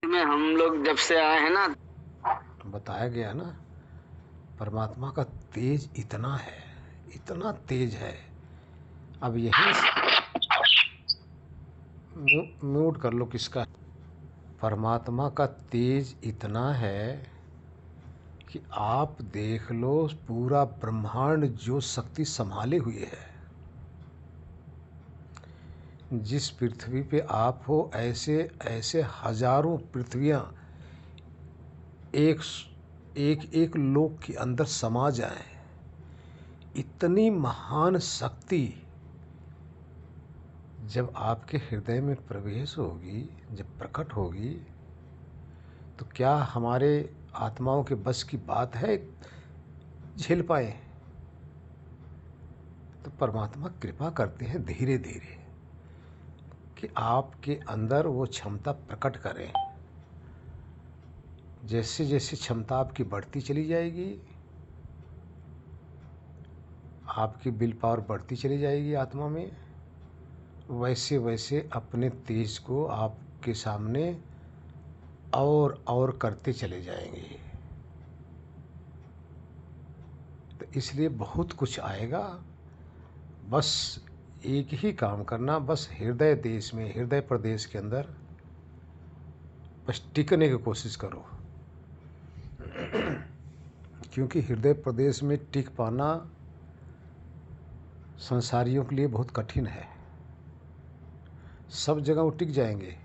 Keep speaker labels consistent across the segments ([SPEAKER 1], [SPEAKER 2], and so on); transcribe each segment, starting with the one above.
[SPEAKER 1] में हम लोग जब से आए हैं ना।
[SPEAKER 2] बताया गया ना, परमात्मा का तेज इतना तेज है। अब यही म्यूट कर लो किसका। परमात्मा का तेज इतना है कि आप देख लो, पूरा ब्रह्मांड जो शक्ति संभाले हुए है, जिस पृथ्वी पे आप हो ऐसे ऐसे हजारों पृथ्वियां एक एक एक लोक के अंदर समा जाएं। इतनी महान शक्ति जब आपके हृदय में प्रवेश होगी, जब प्रकट होगी, तो क्या हमारे आत्माओं के बस की बात है झेल पाए? तो परमात्मा कृपा करते हैं धीरे धीरे कि आपके अंदर वो क्षमता प्रकट करें। जैसे जैसे क्षमता आपकी बढ़ती चली जाएगी, आपकी विल पावर बढ़ती चली जाएगी आत्मा में, वैसे वैसे अपने तेज को आपके सामने और करते चले जाएंगे। तो इसलिए बहुत कुछ आएगा। बस एक ही काम करना, बस हृदय देश में, हृदय प्रदेश के अंदर बस टिकने की कोशिश करो। क्योंकि हृदय प्रदेश में टिक पाना संसारियों के लिए बहुत कठिन है। सब जगह वो टिक जाएंगे,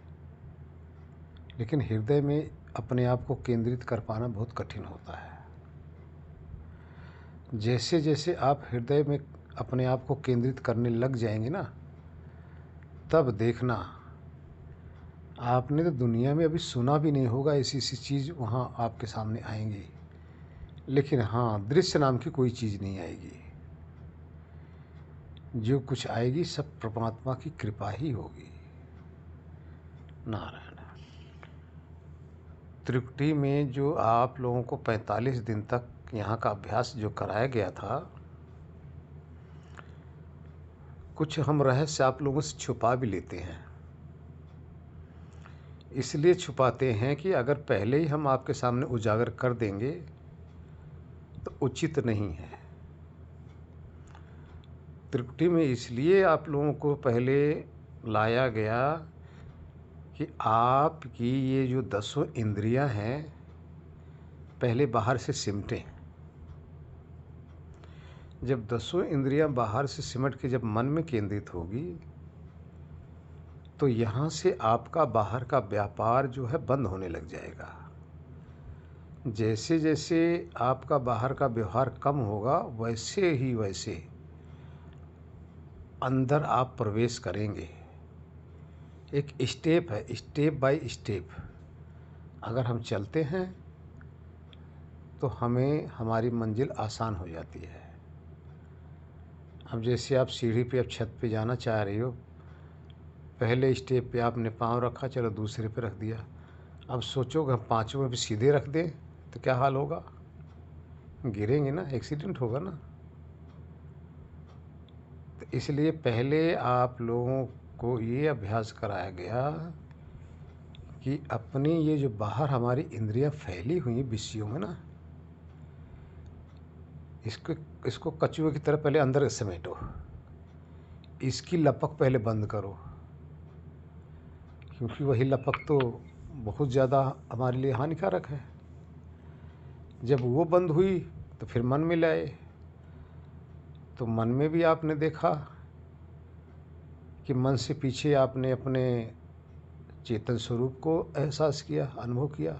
[SPEAKER 2] लेकिन हृदय में अपने आप को केंद्रित कर पाना बहुत कठिन होता है। जैसे जैसे आप हृदय में अपने आप को केंद्रित करने लग जाएंगे ना, तब देखना, आपने तो दुनिया में अभी सुना भी नहीं होगा ऐसी ऐसी चीज़ वहाँ आपके सामने आएंगी। लेकिन हाँ, दृश्य नाम की कोई चीज़ नहीं आएगी। जो कुछ आएगी सब परमात्मा की कृपा ही होगी। नारायण। त्रिकुटी में जो आप लोगों को 45 दिन तक यहाँ का अभ्यास जो कराया गया था, कुछ हम रहस्य आप लोगों से छुपा भी लेते हैं। इसलिए छुपाते हैं कि अगर पहले ही हम आपके सामने उजागर कर देंगे तो उचित नहीं है। त्रिकुटी में इसलिए आप लोगों को पहले लाया गया कि आपकी ये जो 10 इंद्रियां हैं पहले बाहर से सिमटें। जब 10 इंद्रियां बाहर से सिमट के जब मन में केंद्रित होगी, तो यहाँ से आपका बाहर का व्यापार जो है बंद होने लग जाएगा। जैसे जैसे आपका बाहर का व्यवहार कम होगा, वैसे ही वैसे अंदर आप प्रवेश करेंगे। एक स्टेप है, स्टेप बाय स्टेप अगर हम चलते हैं तो हमें हमारी मंजिल आसान हो जाती है। अब जैसे आप सीढ़ी पे, अब छत पे जाना चाह रही हो, पहले स्टेप पे आपने पाँव रखा, चलो दूसरे पे रख दिया। अब सोचोगे हम पाँचों पे सीधे रख दें तो क्या हाल होगा? गिरेंगे ना, एक्सीडेंट होगा ना। तो इसलिए पहले आप लोगों को ये अभ्यास कराया गया कि अपनी ये जो बाहर हमारी इंद्रियां फैली हुई विषयों में ना, इसको इसको कछुए की तरह पहले अंदर समेटो, इसकी लपक पहले बंद करो। क्योंकि वही लपक तो बहुत ज़्यादा हमारे लिए हानिकारक है। जब वो बंद हुई तो फिर मन में लाए, तो मन में भी आपने देखा कि मन से पीछे आपने अपने चेतन स्वरूप को एहसास किया, अनुभव किया।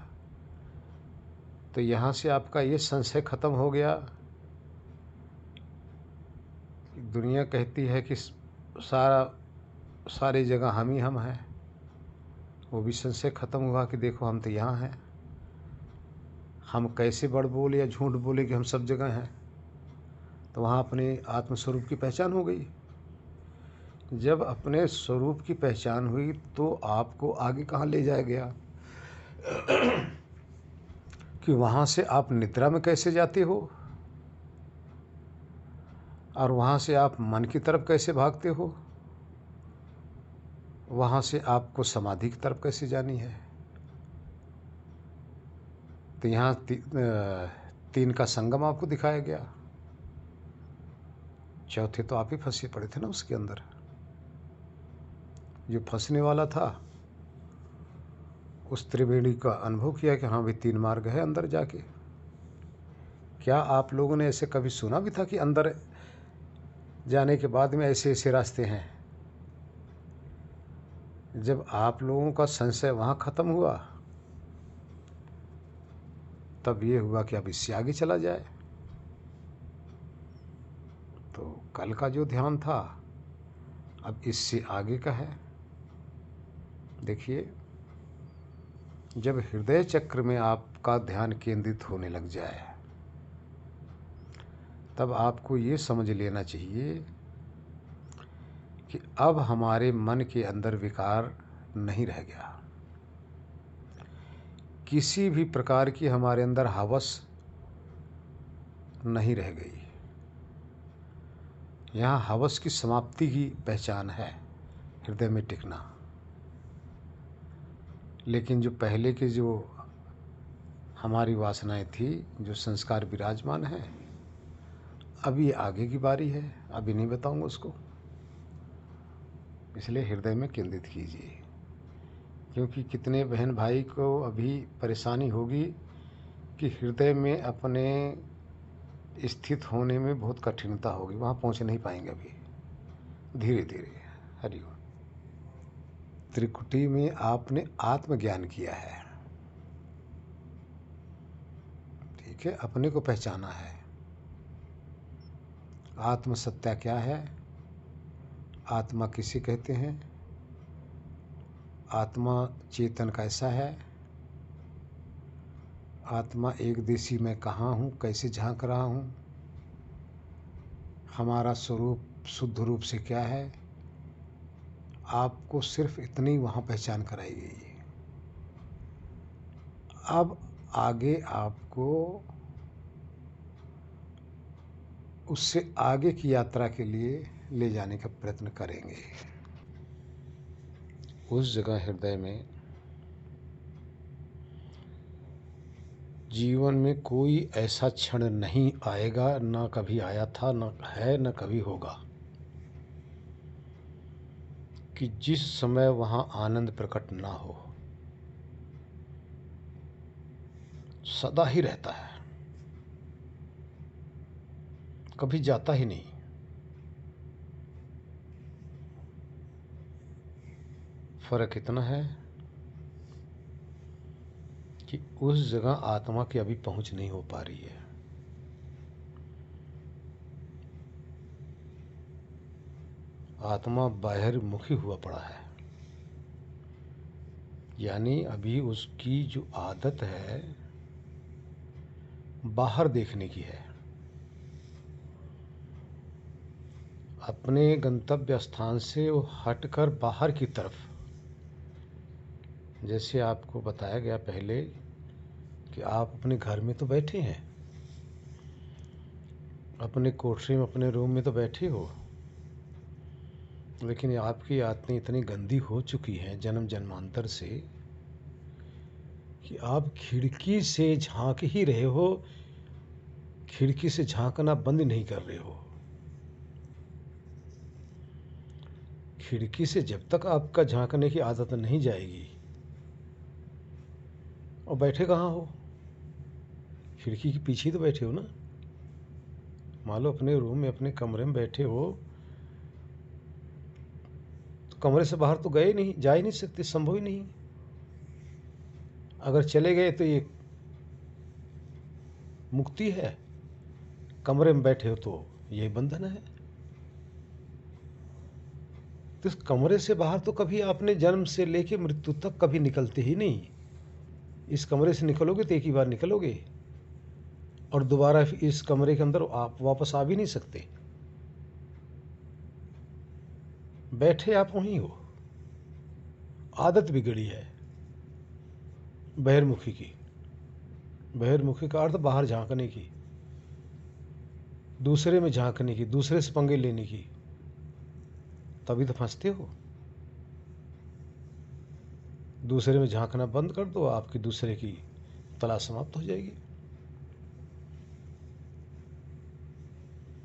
[SPEAKER 2] तो यहाँ से आपका ये संशय खत्म हो गया कि दुनिया कहती है कि सारी जगह हम ही हम हैं। वो भी संशय खत्म हुआ कि देखो हम तो यहाँ हैं। हम कैसे बड़ बोले या झूठ बोले कि हम सब जगह हैं। तो वहाँ अपने आत्मस्वरूप की पहचान हो गई। जब अपने स्वरूप की पहचान हुई तो आपको आगे कहाँ ले जाया गया कि वहाँ से आप निद्रा में कैसे जाते हो और वहाँ से आप मन की तरफ कैसे भागते हो, वहाँ से आपको समाधि की तरफ कैसे जानी है। तो यहाँ तीन का संगम आपको दिखाया गया। चौथे तो आप ही फंसे पड़े थे ना उसके अंदर। जो फंसने वाला था उस त्रिवेणी का अनुभव किया कि हाँ भाई तीन मार्ग है अंदर जाके। क्या आप लोगों ने ऐसे कभी सुना भी था कि अंदर जाने के बाद में ऐसे ऐसे रास्ते हैं? जब आप लोगों का संशय वहाँ ख़त्म हुआ तब ये हुआ कि अब इससे आगे चला जाए। तो कल का जो ध्यान था अब इससे आगे का है। देखिए, जब हृदय चक्र में आपका ध्यान केंद्रित होने लग जाए तब आपको ये समझ लेना चाहिए कि अब हमारे मन के अंदर विकार नहीं रह गया। किसी भी प्रकार की हमारे अंदर हवस नहीं रह गई। यहाँ हवस की समाप्ति की पहचान है हृदय में टिकना। लेकिन जो पहले के जो हमारी वासनाएं थी, जो संस्कार विराजमान हैं, अब ये आगे की बारी है। अभी नहीं बताऊंगा उसको, इसलिए हृदय में केंद्रित कीजिए। क्योंकि कितने बहन भाई को अभी परेशानी होगी कि हृदय में अपने स्थित होने में बहुत कठिनता होगी, वहाँ पहुँच नहीं पाएंगे अभी। धीरे धीरे। हरिओम। त्रिकुटी में आपने आत्मज्ञान किया है, ठीक है, अपने को पहचाना है। आत्म सत्या क्या है? आत्मा किसे कहते हैं? आत्मा चेतन कैसा है? आत्मा एक देशी मैं कहाँ हूँ, कैसे झांक रहा हूँ? हमारा स्वरूप शुद्ध रूप से क्या है? आपको सिर्फ इतनी वहाँ पहचान कराई गई है। अब आगे आपको उससे आगे की यात्रा के लिए ले जाने का प्रयत्न करेंगे। उस जगह हृदय में जीवन में कोई ऐसा क्षण नहीं आएगा, ना कभी आया था, ना है, ना कभी होगा, कि जिस समय वहाँ आनंद प्रकट ना हो। सदा ही रहता है, कभी जाता ही नहीं। फर्क इतना है कि उस जगह आत्मा की अभी पहुंच नहीं हो पा रही है। आत्मा बाहिर्मुखी हुआ पड़ा है, यानी अभी उसकी जो आदत है बाहर देखने की है। अपने गंतव्य स्थान से वो हटकर बाहर की तरफ, जैसे आपको बताया गया पहले कि आप अपने घर में तो बैठे हैं, अपने कोठरी में, अपने रूम में तो बैठे हो, लेकिन आपकी आत्मा इतनी गंदी हो चुकी है जन्म जन्मांतर से कि आप खिड़की से झांक ही रहे हो, खिड़की से झांकना बंद नहीं कर रहे हो। खिड़की से जब तक आपका झांकने की आदत नहीं जाएगी, और बैठे कहाँ हो? खिड़की के पीछे तो बैठे हो ना। मान लो अपने रूम में, अपने कमरे में बैठे हो, तो कमरे से बाहर तो गए नहीं, जा ही नहीं सकते, संभव ही नहीं। अगर चले गए तो ये मुक्ति है, कमरे में बैठे हो तो ये बंधन है। तो इस कमरे से बाहर तो कभी आपने जन्म से लेके मृत्यु तक कभी निकलते ही नहीं। इस कमरे से निकलोगे तो एक ही बार निकलोगे, और दोबारा इस कमरे के अंदर आप वापस आ भी नहीं सकते। बैठे आप वहीं हो। आदत बिगड़ी है बहिर्मुखी की। बहिर्मुखी का अर्थ बाहर झांकने की, दूसरे में झांकने की, दूसरे से पंगे लेने की। तभी तो फंसते हो। दूसरे में झांकना बंद कर दो, आपकी दूसरे की तलाश समाप्त हो जाएगी।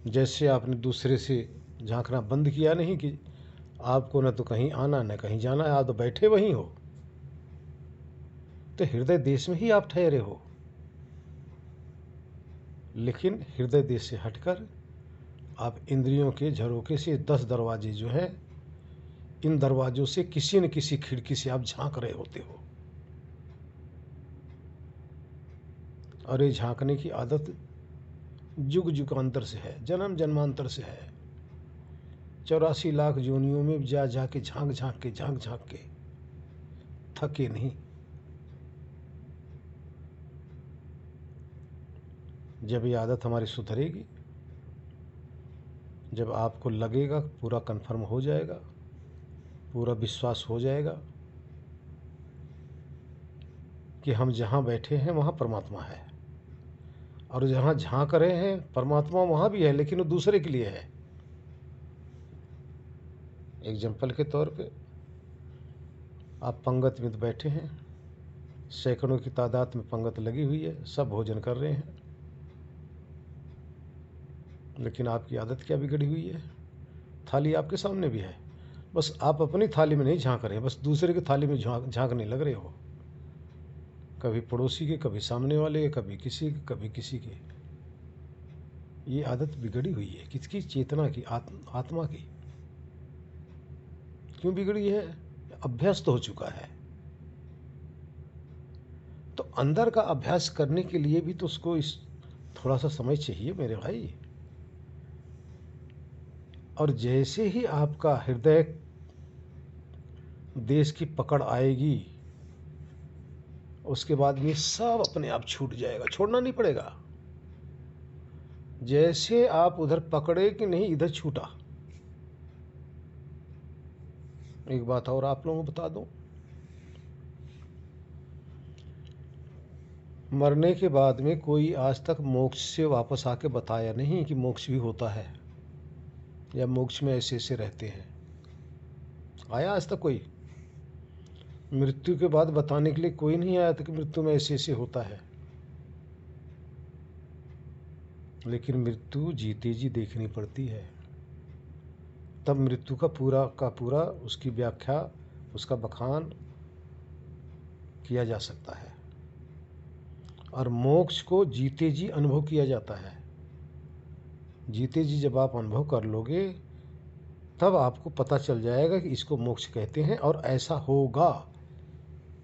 [SPEAKER 2] जैसे आपने दूसरे से झांकना बंद किया नहीं कि आपको न तो कहीं आना न कहीं जाना है, आप तो बैठे वहीं हो, तो हृदय देश में ही आप ठहरे हो। लेकिन हृदय देश से हटकर आप इंद्रियों के झरोखे से 10 दरवाजे जो हैं, इन दरवाजों से किसी न किसी खिड़की से आप झांक रहे होते हो। और ये झांकने की आदत युग युगांतर से है, जन्म जन्मांतर से है। 84 लाख योनियों में जा जा के झांक झांक के थके नहीं। जब ये आदत हमारी सुधरेगी, जब आपको लगेगा, पूरा कन्फर्म हो जाएगा, पूरा विश्वास हो जाएगा कि हम जहाँ बैठे हैं वहाँ परमात्मा है, और जहाँ झांक रहे हैं परमात्मा वहाँ भी है, लेकिन वो दूसरे के लिए है। एग्जाम्पल के तौर पे आप पंगत में बैठे हैं, सैकड़ों की तादाद में पंगत लगी हुई है, सब भोजन कर रहे हैं, लेकिन आपकी आदत क्या बिगड़ी हुई है? थाली आपके सामने भी है, बस आप अपनी थाली में नहीं झांक रहे, बस दूसरे की थाली में झांकने लग रहे हो। कभी पड़ोसी के, कभी सामने वाले के, कभी किसी के, कभी किसी के। ये आदत बिगड़ी हुई है। किसकी? चेतना की, आत्मा की। क्यों बिगड़ी है? अभ्यस्त हो चुका है। तो अंदर का अभ्यास करने के लिए भी तो उसको थोड़ा सा समय चाहिए मेरे भाई। और जैसे ही आपका हृदय देश की पकड़ आएगी, उसके बाद ये सब अपने आप छूट जाएगा, छोड़ना नहीं पड़ेगा। जैसे आप उधर पकड़े कि नहीं, इधर छूटा। एक बात और आप लोगों को बता दूं, मरने के बाद में कोई आज तक मोक्ष से वापस आके बताया नहीं कि मोक्ष भी होता है, या मोक्ष में ऐसे ऐसे रहते हैं। आया आज तक कोई? मृत्यु के बाद बताने के लिए कोई नहीं आया था कि मृत्यु में ऐसे ऐसे होता है। लेकिन मृत्यु जीते जी देखनी पड़ती है, तब मृत्यु का पूरा उसकी व्याख्या, उसका बखान किया जा सकता है। और मोक्ष को जीते जी अनुभव किया जाता है। जीते जी जब आप अनुभव कर लोगे, तब आपको पता चल जाएगा कि इसको मोक्ष कहते हैं, और ऐसा होगा।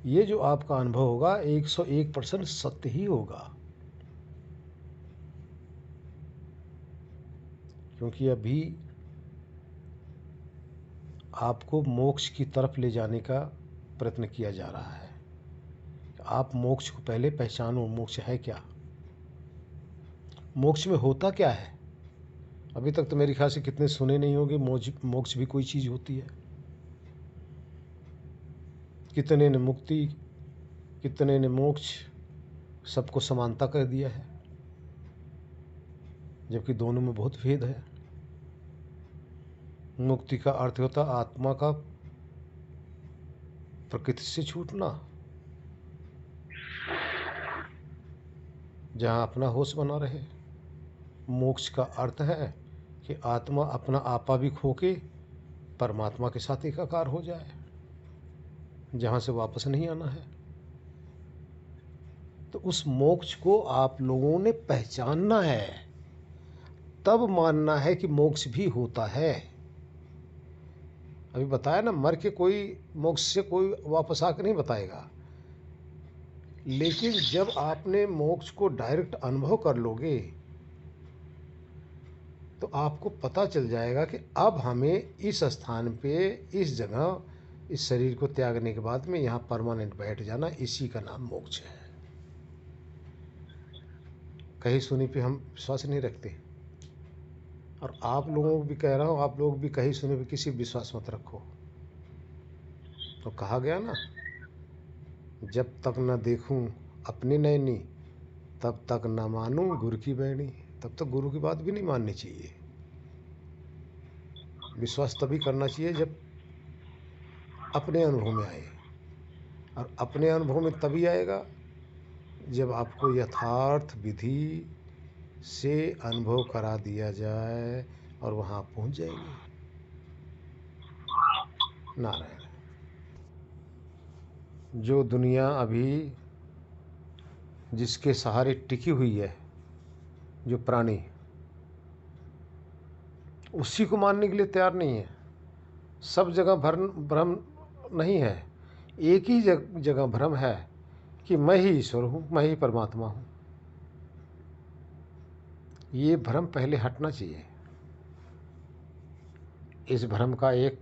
[SPEAKER 2] ये जो आपका अनुभव होगा 101% सत्य ही होगा, क्योंकि अभी आपको मोक्ष की तरफ ले जाने का प्रयत्न किया जा रहा है। आप मोक्ष को पहले पहचानो। मोक्ष है क्या? मोक्ष में होता क्या है? अभी तक तो मेरे ख्याल से कितने सुने नहीं होंगे मोक्ष भी कोई चीज़ होती है। कितने ने मुक्ति, कितने ने मोक्ष, सबको समानता कर दिया है, जबकि दोनों में बहुत भेद है। मुक्ति का अर्थ होता आत्मा का प्रकृति से छूटना, जहाँ अपना होश बना रहे। मोक्ष का अर्थ है कि आत्मा अपना आपा भी खो के परमात्मा के साथ एकाकार हो जाए, जहाँ से वापस नहीं आना है। तो उस मोक्ष को आप लोगों ने पहचानना है, तब मानना है कि मोक्ष भी होता है। अभी बताया ना, मर के कोई मोक्ष से कोई वापस आकर नहीं बताएगा, लेकिन जब आपने मोक्ष को डायरेक्ट अनुभव कर लोगे, तो आपको पता चल जाएगा कि अब हमें इस स्थान पे, इस जगह, इस शरीर को त्यागने के बाद में यहाँ परमानेंट बैठ जाना, इसी का नाम मोक्ष है। कहीं सुनी पे हम विश्वास नहीं रखते, और आप लोगों को भी कह रहा हूँ, आप लोग भी कहीं सुने पे किसी विश्वास मत रखो। तो कहा गया ना, जब तक न देखूं अपनी नैनी, तब तक न मानूं गुरु की बैणी। तब तक गुरु की बात भी नहीं माननी चाहिए। विश्वास तभी करना चाहिए जब अपने अनुभव में आए, और अपने अनुभव में तभी आएगा जब आपको यथार्थ विधि से अनुभव करा दिया जाए और वहाँ पहुँच जाएंगे। नारायण। जो दुनिया अभी जिसके सहारे टिकी हुई है, जो प्राणी, उसी को मानने के लिए तैयार नहीं है। सब जगह भ्रम नहीं है, एक ही जगह भ्रम है कि मैं ही ईश्वर हूँ, मैं ही परमात्मा हूँ। ये भ्रम पहले हटना चाहिए। इस भ्रम का एक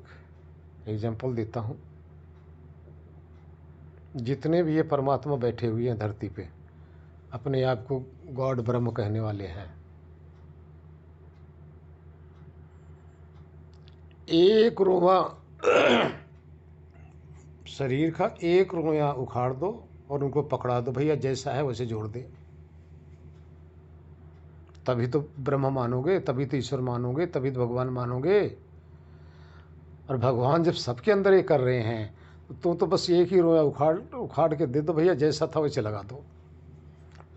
[SPEAKER 2] एग्जाम्पल देता हूँ। जितने भी ये परमात्मा बैठे हुए हैं धरती पे, अपने आप को गॉड ब्रह्म कहने वाले हैं, एक रोवा शरीर का एक रोया उखाड़ दो और उनको पकड़ा दो, भैया जैसा है वैसे जोड़ दे। तभी तो ब्रह्म मानोगे, तभी तो ईश्वर मानोगे, तभी तो भगवान मानोगे। और भगवान जब सबके अंदर ये कर रहे हैं तो बस एक ही रोया उखाड़ के दे दो, भैया जैसा था वैसे लगा दो,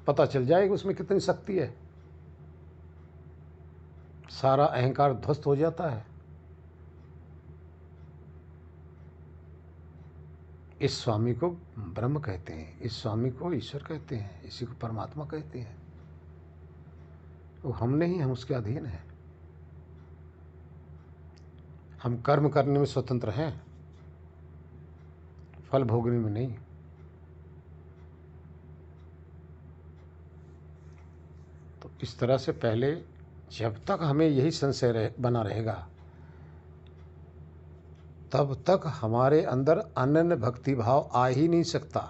[SPEAKER 2] पता चल जाएगा उसमें कितनी शक्ति है। सारा अहंकार ध्वस्त हो जाता है। इस स्वामी को ब्रह्म कहते हैं, इस स्वामी को ईश्वर कहते हैं, इसी को परमात्मा कहते हैं। वो हम नहीं, हम उसके अधीन हैं। हम कर्म करने में स्वतंत्र हैं, फल भोगने में नहीं। तो इस तरह से पहले जब तक हमें यही संशय बना रहेगा, तब तक हमारे अंदर अनन्य भक्ति भाव आ ही नहीं सकता।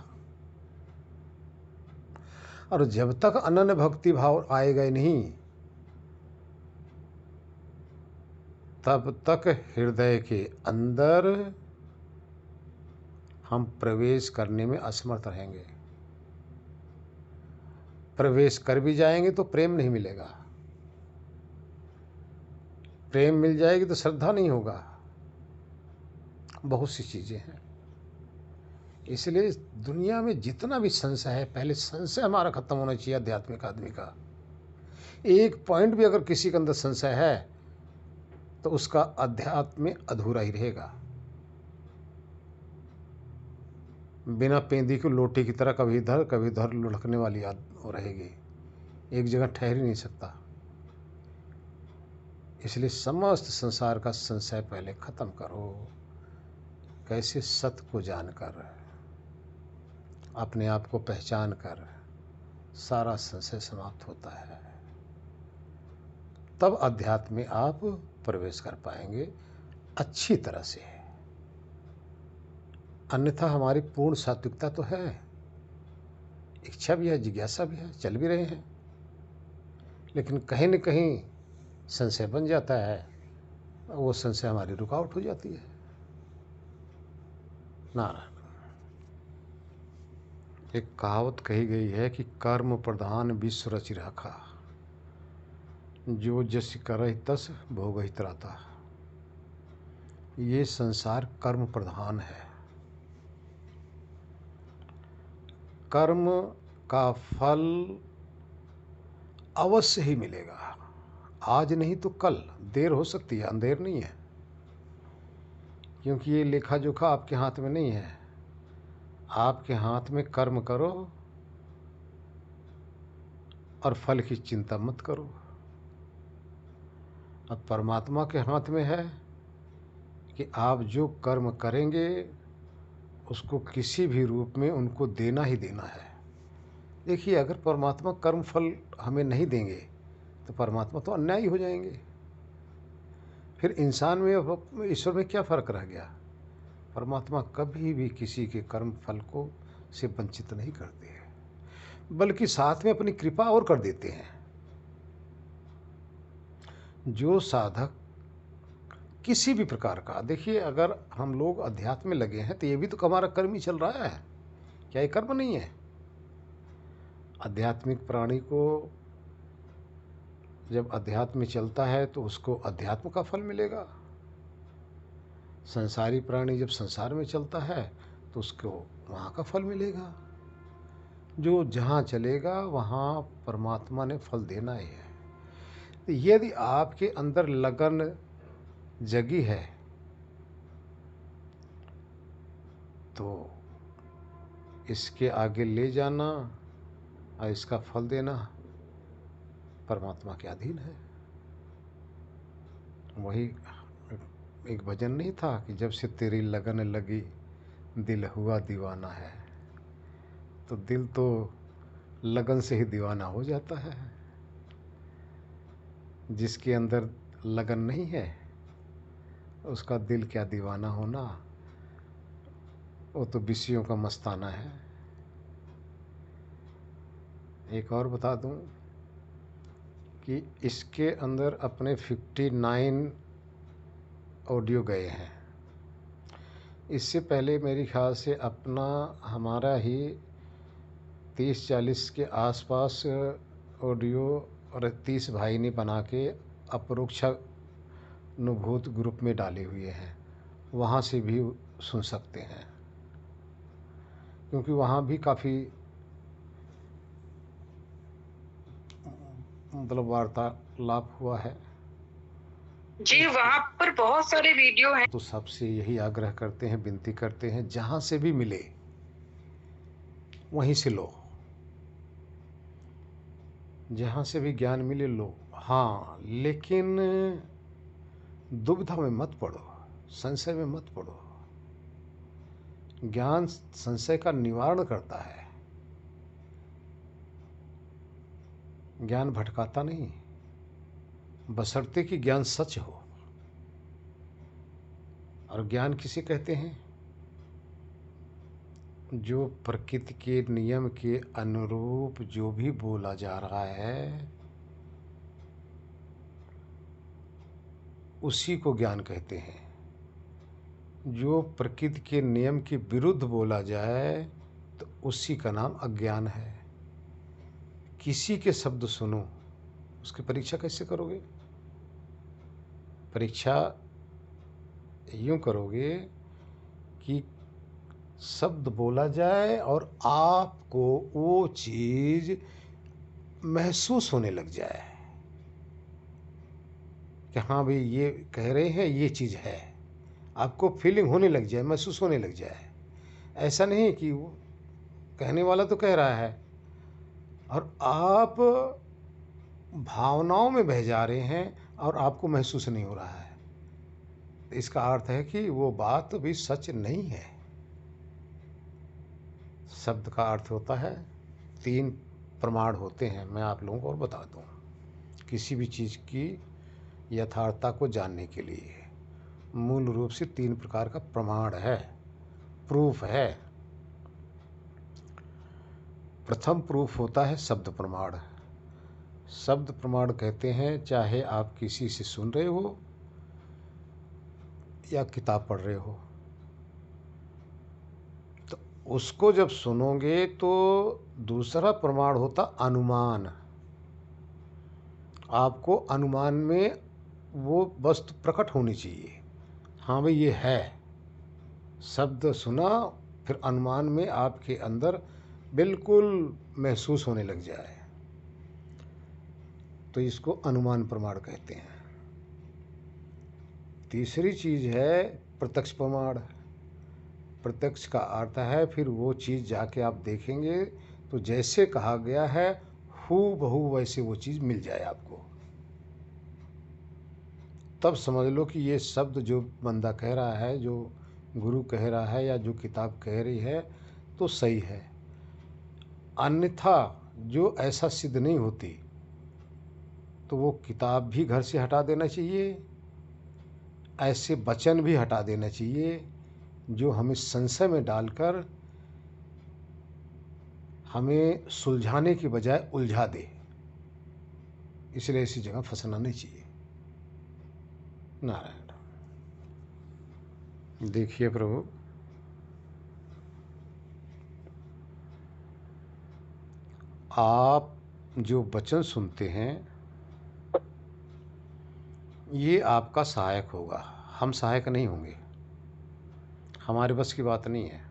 [SPEAKER 2] और जब तक अनन्य भक्ति भाव आएगा ही नहीं, तब तक हृदय के अंदर हम प्रवेश करने में असमर्थ रहेंगे। प्रवेश कर भी जाएंगे तो प्रेम नहीं मिलेगा, प्रेम मिल जाएगी तो श्रद्धा नहीं होगा, बहुत सी चीज़ें हैं। इसलिए दुनिया में जितना भी संशय है, पहले संशय हमारा खत्म होना चाहिए। आध्यात्मिक आदमी का एक पॉइंट भी अगर किसी के अंदर संशय है तो उसका अध्यात्म में अधूरा ही रहेगा। बिना पेंदी की लोटे की तरह कभी इधर लुढ़कने वाली रहेगी, एक जगह ठहर ही नहीं सकता। इसलिए समस्त संसार का संशय पहले खत्म करो। कैसे सत्य को जानकर, अपने आप को पहचान कर सारा संशय समाप्त होता है, तब अध्यात्म में आप प्रवेश कर पाएंगे अच्छी तरह से। अन्यथा हमारी पूर्ण सात्विकता तो है, इच्छा भी है, जिज्ञासा भी है, चल भी रहे हैं, लेकिन कहीं न कहीं संशय बन जाता है, वो संशय हमारी रुकावट हो जाती है। नारायण। एक कहावत कही गई है कि कर्म प्रधान विश्व रचि राखा, जो जस करहि तस भोगहि त्राता। ये संसार कर्म प्रधान है। कर्म का फल अवश्य ही मिलेगा, आज नहीं तो कल। देर हो सकती है, अंधेर नहीं है, क्योंकि ये लेखा जोखा आपके हाथ में नहीं है। आपके हाथ में कर्म करो और फल की चिंता मत करो। अब परमात्मा के हाथ में है कि आप जो कर्म करेंगे उसको किसी भी रूप में उनको देना ही देना है। देखिए, अगर परमात्मा कर्म फल हमें नहीं देंगे तो परमात्मा तो अन्यायी हो जाएंगे। फिर इंसान में ईश्वर में क्या फ़र्क रह गया। परमात्मा कभी भी किसी के कर्म फल को से वंचित नहीं करते हैं, बल्कि साथ में अपनी कृपा और कर देते हैं। जो साधक किसी भी प्रकार का, देखिए अगर हम लोग अध्यात्म में लगे हैं तो ये भी तो हमारा कर्म ही चल रहा है, क्या ये कर्म नहीं है। आध्यात्मिक प्राणी को जब अध्यात्म में चलता है तो उसको अध्यात्म का फल मिलेगा। संसारी प्राणी जब संसार में चलता है तो उसको वहाँ का फल मिलेगा। जो जहाँ चलेगा वहाँ परमात्मा ने फल देना ही है। तो यदि आपके अंदर लगन जगी है तो इसके आगे ले जाना और इसका फल देना परमात्मा के अधीन है। वही एक भजन नहीं था कि जब से तेरी लगन लगी दिल हुआ दीवाना है। तो दिल तो लगन से ही दीवाना हो जाता है। जिसके अंदर लगन नहीं है उसका दिल क्या दीवाना होना, वो तो विषयों का मस्ताना है। एक और बता दूं कि इसके अंदर अपने 59 ऑडियो गए हैं। इससे पहले मेरे ख्याल से अपना हमारा ही 30-40 के आसपास ऑडियो और 30 भाई ने बना के अपरोक्षानुभूत ग्रुप में डाले हुए हैं। वहाँ से भी सुन सकते हैं, क्योंकि वहाँ भी काफ़ी मतलब वार्तालाप हुआ है
[SPEAKER 3] जी। वहाँ पर बहुत सारे वीडियो हैं।
[SPEAKER 2] तो सबसे यही आग्रह करते हैं, विनती करते हैं, जहाँ से भी मिले वहीं से लो, जहाँ से भी ज्ञान मिले लो। हाँ, लेकिन दुविधा में मत पड़ो, संशय में मत पड़ो। ज्ञान संशय का निवारण करता है, ज्ञान भटकाता नहीं, बशर्ते कि ज्ञान सच हो। और ज्ञान किसे कहते हैं? जो प्रकृति के नियम के अनुरूप जो भी बोला जा रहा है उसी को ज्ञान कहते हैं। जो प्रकृति के नियम के विरुद्ध बोला जाए तो उसी का नाम अज्ञान है। किसी के शब्द सुनो, उसकी परीक्षा कैसे करोगे? परीक्षा यूँ करोगे कि शब्द बोला जाए और आपको वो चीज़ महसूस होने लग जाए कि हाँ भाई ये कह रहे हैं, ये चीज़ है। आपको फीलिंग होने लग जाए, महसूस होने लग जाए। ऐसा नहीं कि वो कहने वाला तो कह रहा है और आप भावनाओं में बह जा रहे हैं और आपको महसूस नहीं हो रहा है। इसका अर्थ है कि वो बात भी सच नहीं है। शब्द का अर्थ होता है, 3 प्रमाण होते हैं। मैं आप लोगों को और बता दूं, किसी भी चीज़ की यथार्थता को जानने के लिए मूल रूप से 3 प्रकार का प्रमाण है, प्रूफ है। प्रथम प्रूफ होता है शब्द प्रमाण। शब्द प्रमाण कहते हैं चाहे आप किसी से सुन रहे हो या किताब पढ़ रहे हो, तो उसको जब सुनोगे तो दूसरा प्रमाण होता अनुमान। आपको अनुमान में वो वस्तु प्रकट होनी चाहिए, हाँ भाई ये है। शब्द सुना, फिर अनुमान में आपके अंदर बिल्कुल महसूस होने लग जाए, तो इसको अनुमान प्रमाण कहते हैं। तीसरी चीज़ है प्रत्यक्ष प्रमाण। प्रत्यक्ष का अर्थ है फिर वो चीज़ जाके आप देखेंगे तो जैसे कहा गया है हूबहू वैसे वो चीज़ मिल जाए आपको। तब समझ लो कि ये शब्द जो बंदा कह रहा है, जो गुरु कह रहा है या जो किताब कह रही है तो सही है। अन्यथा जो ऐसा सिद्ध नहीं होती तो वो किताब भी घर से हटा देना चाहिए, ऐसे वचन भी हटा देना चाहिए जो हमें संशय में डालकर हमें सुलझाने की बजाय उलझा दे। इसलिए ऐसी जगह फंसना नहीं चाहिए। नारायण। देखिए प्रभु, आप जो वचन सुनते हैं ये आपका सहायक होगा, हम सहायक नहीं होंगे, हमारे बस की बात नहीं है।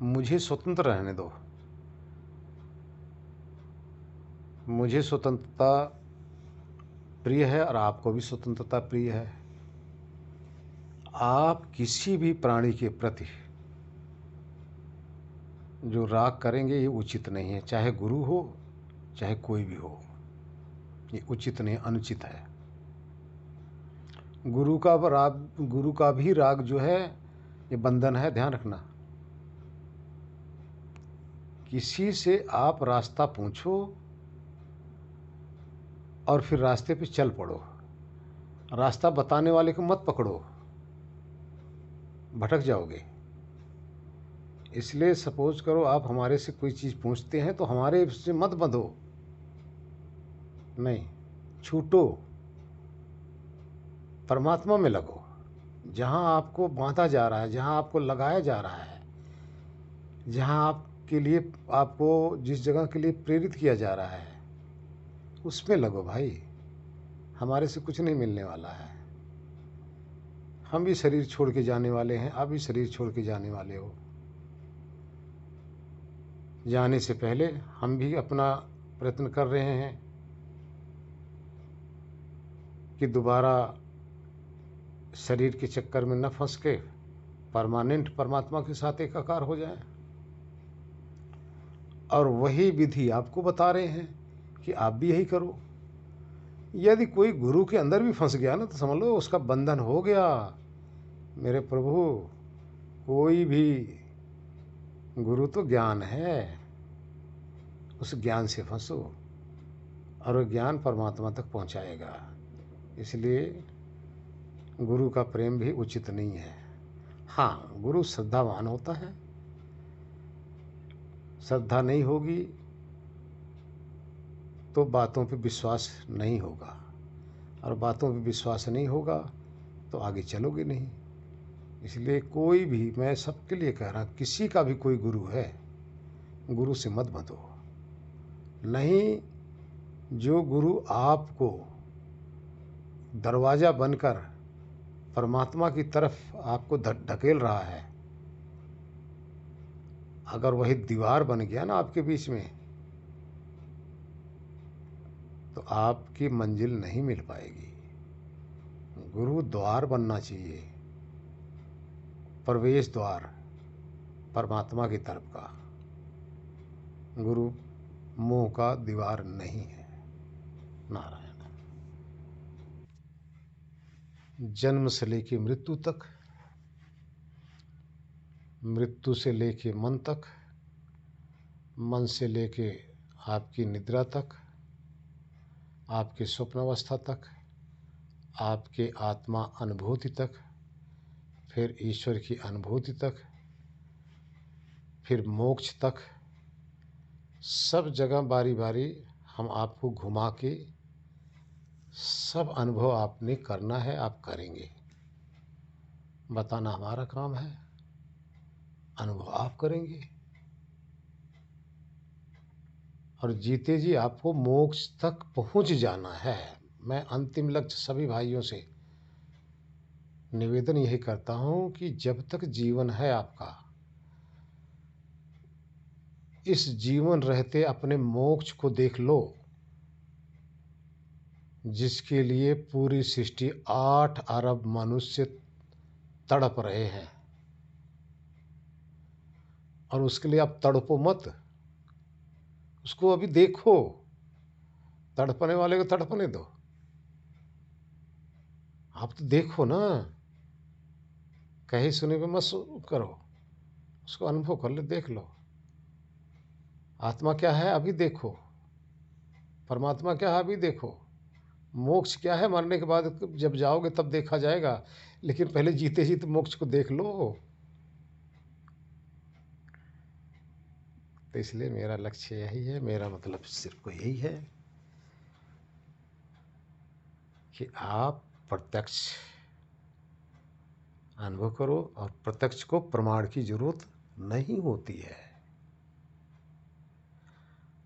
[SPEAKER 2] मुझे स्वतंत्र रहने दो, मुझे स्वतंत्रता प्रिय है और आपको भी स्वतंत्रता प्रिय है। आप किसी भी प्राणी के प्रति जो राग करेंगे ये उचित नहीं है, चाहे गुरु हो चाहे कोई भी हो, ये उचित नहीं, अनुचित है। गुरु का भी राग जो है ये बंधन है, ध्यान रखना। किसी से आप रास्ता पूछो और फिर रास्ते पे चल पड़ो, रास्ता बताने वाले को मत पकड़ो, भटक जाओगे। इसलिए सपोज करो आप हमारे से कोई चीज़ पूछते हैं तो हमारे से मत बंधो, नहीं, छूटो, परमात्मा में लगो। जहाँ आपको बांधा जा रहा है, जहाँ आपको लगाया जा रहा है, जहाँ आपके लिए, आपको जिस जगह के लिए प्रेरित किया जा रहा है उसमें लगो भाई। हमारे से कुछ नहीं मिलने वाला है। हम भी शरीर छोड़ के जाने वाले हैं, आप भी शरीर छोड़ के जाने वाले हो। जाने से पहले हम भी अपना प्रयत्न कर रहे हैं कि दोबारा शरीर के चक्कर में न फंस के परमानेंट परमात्मा के साथ एकाकार हो जाएं। और वही विधि आपको बता रहे हैं कि आप भी यही करो। यदि कोई गुरु के अंदर भी फंस गया ना तो समझ लो उसका बंधन हो गया। मेरे प्रभु, कोई भी गुरु तो ज्ञान है, उस ज्ञान से फंसो और वो ज्ञान परमात्मा तक पहुंचाएगा। इसलिए गुरु का प्रेम भी उचित नहीं है। हाँ, गुरु श्रद्धावान होता है, श्रद्धा नहीं होगी तो बातों पे विश्वास नहीं होगा, और बातों पे विश्वास नहीं होगा तो आगे चलोगे नहीं। इसलिए कोई भी, मैं सबके लिए कह रहा, किसी का भी कोई गुरु है, गुरु से मत बंधो। नहीं, जो गुरु आपको दरवाज़ा बनकर परमात्मा की तरफ आपको ढकेल रहा है, अगर वही दीवार बन गया ना आपके बीच में तो आपकी मंजिल नहीं मिल पाएगी। गुरु द्वार बनना चाहिए, प्रवेश द्वार परमात्मा की तरफ का। गुरु मुंह का दीवार नहीं है। नारायण। जन्म से लेके मृत्यु तक, मृत्यु से लेके मन तक, मन से लेके आपकी निद्रा तक, आपके स्वप्नावस्था तक, आपके आत्मा अनुभूति तक, फिर ईश्वर की अनुभूति तक, फिर मोक्ष तक, सब जगह बारी बारी हम आपको घुमा के सब अनुभव आपने करना है, आप करेंगे। बताना हमारा काम है, अनुभव आप करेंगे। और जीते जी आपको मोक्ष तक पहुंच जाना है। मैं अंतिम लक्ष्य सभी भाइयों से निवेदन यही करता हूं कि जब तक जीवन है आपका, इस जीवन रहते अपने मोक्ष को देख लो, जिसके लिए पूरी सृष्टि 8 अरब मनुष्य तड़प रहे हैं। और उसके लिए आप तड़पो मत, उसको अभी देखो, तड़पने वाले को तड़पने दो, आप तो देखो ना, कहीं सुने पे मत करो, उसको अनुभव कर ले, देख लो। आत्मा क्या है अभी देखो, परमात्मा क्या है अभी देखो, मोक्ष क्या है मरने के बाद जब जाओगे तब देखा जाएगा, लेकिन पहले जीते जी तो मोक्ष को देख लो। तो इसलिए मेरा लक्ष्य यही है, मेरा मतलब सिर्फ यही है कि आप प्रत्यक्ष अनुभव करो, और प्रत्यक्ष को प्रमाण की जरूरत नहीं होती है।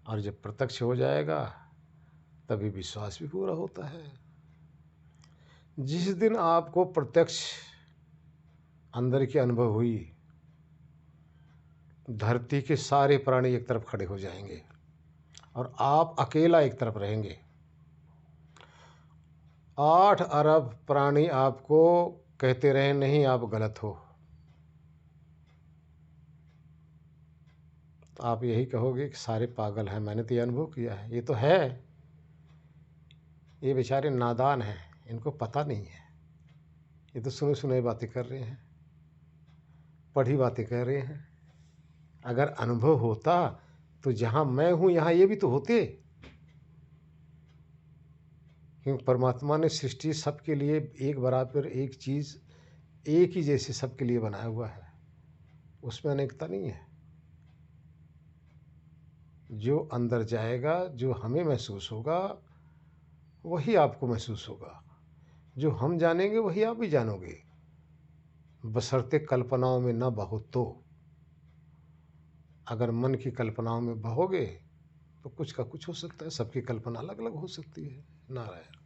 [SPEAKER 2] और जब प्रत्यक्ष हो जाएगा तभी विश्वास भी पूरा होता है। जिस दिन आपको प्रत्यक्ष अंदर की अनुभव हुई, धरती के सारे प्राणी एक तरफ खड़े हो जाएंगे और आप अकेला एक तरफ रहेंगे। 8 अरब प्राणी आपको कहते रहे नहीं आप गलत हो, तो आप यही कहोगे कि सारे पागल हैं। मैंने तो ये अनुभव किया है। ये तो है, ये बेचारे नादान हैं, इनको पता नहीं है। ये तो सुनी सुनाई बातें कर रहे हैं, पढ़ी बातें कह रहे हैं। अगर अनुभव होता तो जहाँ मैं हूँ यहाँ ये भी तो होते, क्योंकि परमात्मा ने सृष्टि सबके लिए एक बराबर, एक चीज़ एक ही जैसे सबके लिए बनाया हुआ है, उसमें अनेकता नहीं है। जो अंदर जाएगा, जो हमें महसूस होगा वही आपको महसूस होगा, जो हम जानेंगे वही आप भी जानोगे, बशर्ते कल्पनाओं में न बहो तो। अगर मन की कल्पनाओं में बहोगे तो कुछ का कुछ हो सकता है, सबकी कल्पना अलग अलग हो सकती है। नारायण।